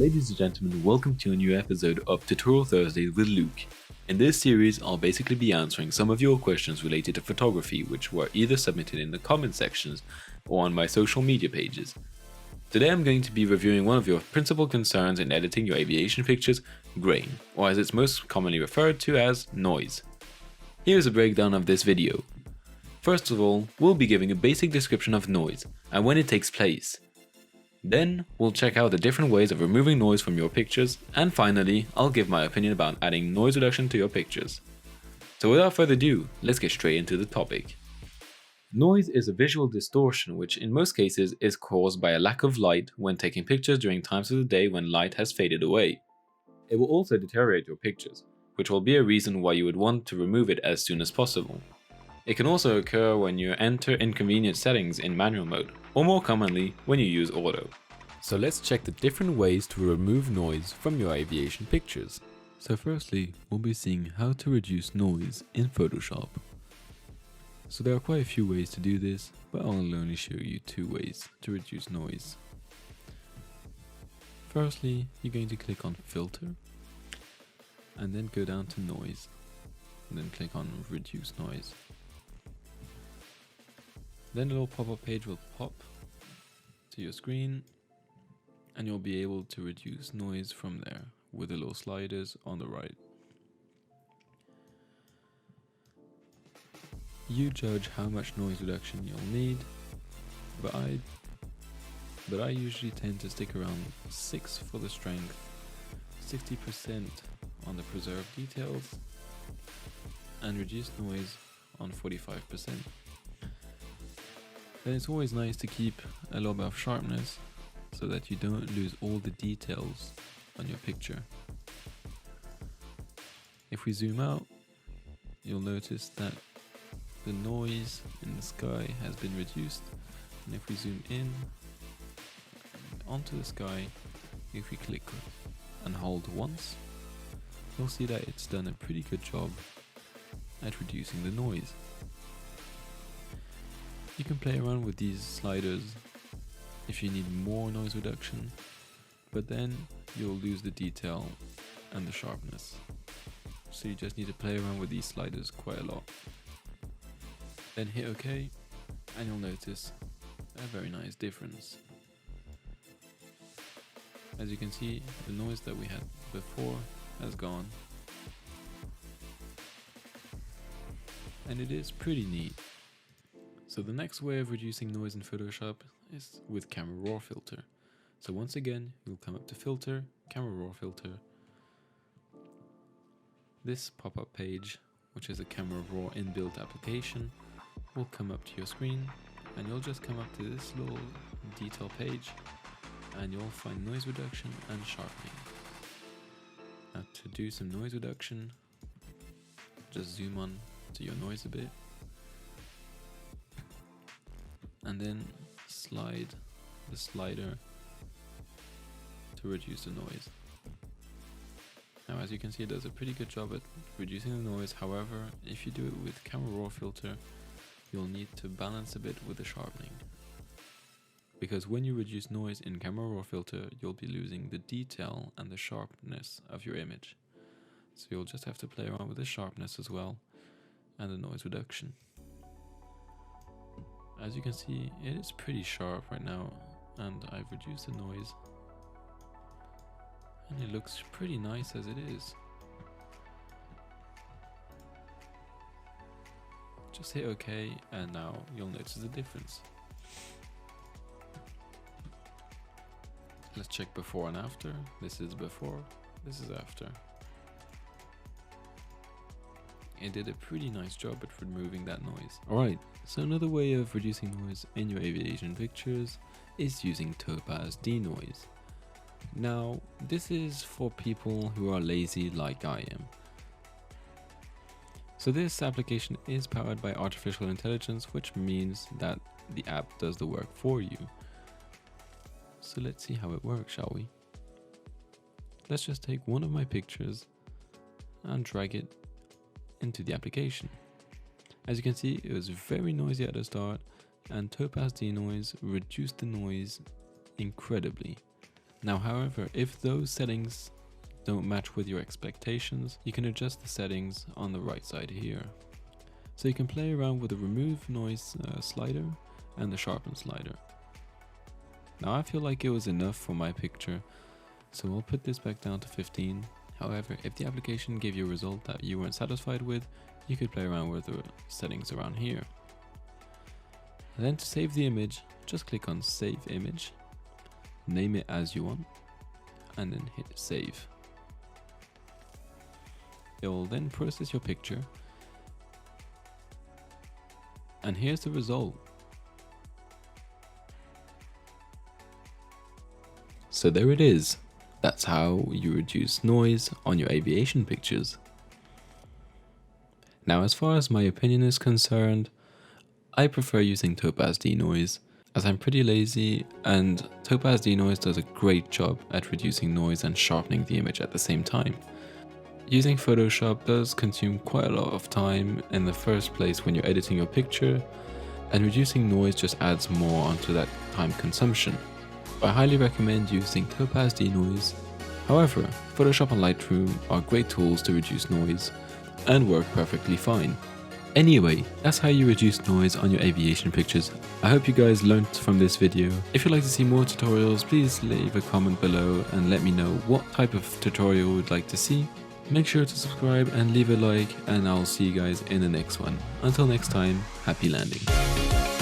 Ladies and gentlemen, welcome to a new episode of Tutorial Thursday with Luke. In this series, I'll basically be answering some of your questions related to photography, which were either submitted in the comment sections or on my social media pages. Today I'm going to be reviewing one of your principal concerns in editing your aviation pictures, grain, or as it's most commonly referred to as noise. Here's a breakdown of this video. First of all, we'll be giving a basic description of noise and when it takes place. Then, we'll check out the different ways of removing noise from your pictures, and finally, I'll give my opinion about adding noise reduction to your pictures. So without further ado, let's get straight into the topic. Noise is a visual distortion which in most cases is caused by a lack of light when taking pictures during times of the day when light has faded away. It will also deteriorate your pictures, which will be a reason why you would want to remove it as soon as possible. It can also occur when you enter inconvenient settings in manual mode, or more commonly, when you use auto. So let's check the different ways to remove noise from your aviation pictures. So firstly, we'll be seeing how to reduce noise in Photoshop. So there are quite a few ways to do this, but I'll only show you two ways to reduce noise. Firstly, you're going to click on Filter, and then go down to Noise, and then click on Reduce Noise. Then a little pop-up page will pop to your screen and you'll be able to reduce noise from there with the little sliders on the right. You judge how much noise reduction you'll need, but I usually tend to stick around 6 for the strength, 60% on the preserved details, and reduce noise on 45%. Then it's always nice to keep a little bit of sharpness so that you don't lose all the details on your picture. If we zoom out, you'll notice that the noise in the sky has been reduced, and if we zoom in onto the sky, if we click and hold once, you'll see that it's done a pretty good job at reducing the noise. You can play around with these sliders if you need more noise reduction, but then you'll lose the detail and the sharpness. So you just need to play around with these sliders quite a lot. Then hit OK, and you'll notice a very nice difference. As you can see, the noise that we had before has gone, and it is pretty neat. So the next way of reducing noise in Photoshop is with Camera Raw filter. So once again, you'll come up to Filter, Camera Raw filter. This pop-up page, which is a Camera Raw inbuilt application, will come up to your screen, and you'll just come up to this little detail page, and you'll find noise reduction and sharpening. Now to do some noise reduction, just zoom on to your noise a bit, and then slide the slider to reduce the noise. Now as you can see, it does a pretty good job at reducing the noise. However, if you do it with Camera Raw filter, you'll need to balance a bit with the sharpening, because when you reduce noise in Camera Raw filter, you'll be losing the detail and the sharpness of your image. So you'll just have to play around with the sharpness as well and the noise reduction. As you can see, it is pretty sharp right now, and I've reduced the noise, and it looks pretty nice as it is. Just hit OK, and now you'll notice the difference. Let's check before and after. This is before, this is after. It did a pretty nice job at removing that noise. Alright, so another way of reducing noise in your aviation pictures is using Topaz Denoise. Now, this is for people who are lazy like I am. So this application is powered by artificial intelligence, which means that the app does the work for you. So let's see how it works, shall we? Let's just take one of my pictures and drag it into the application. As you can see, it was very noisy at the start, and Topaz Denoise reduced the noise incredibly. Now, however, if those settings don't match with your expectations, you can adjust the settings on the right side here. So you can play around with the remove noise slider and the sharpen slider. Now I feel like it was enough for my picture, so I'll put this back down to 15. However, if the application gave you a result that you weren't satisfied with, you could play around with the settings around here. And then to save the image, just click on Save Image, name it as you want, and then hit Save. It will then process your picture, and here's the result. So there it is. That's how you reduce noise on your aviation pictures. Now, as far as my opinion is concerned, I prefer using Topaz Denoise, as I'm pretty lazy, and Topaz Denoise does a great job at reducing noise and sharpening the image at the same time. Using Photoshop does consume quite a lot of time in the first place when you're editing your picture, and reducing noise just adds more onto that time consumption. I highly recommend using Topaz Denoise. However, Photoshop and Lightroom are great tools to reduce noise and work perfectly fine. Anyway, that's how you reduce noise on your aviation pictures. I hope you guys learnt from this video. If you'd like to see more tutorials, please leave a comment below and let me know what type of tutorial you would like to see. Make sure to subscribe and leave a like, and I'll see you guys in the next one. Until next time, happy landing.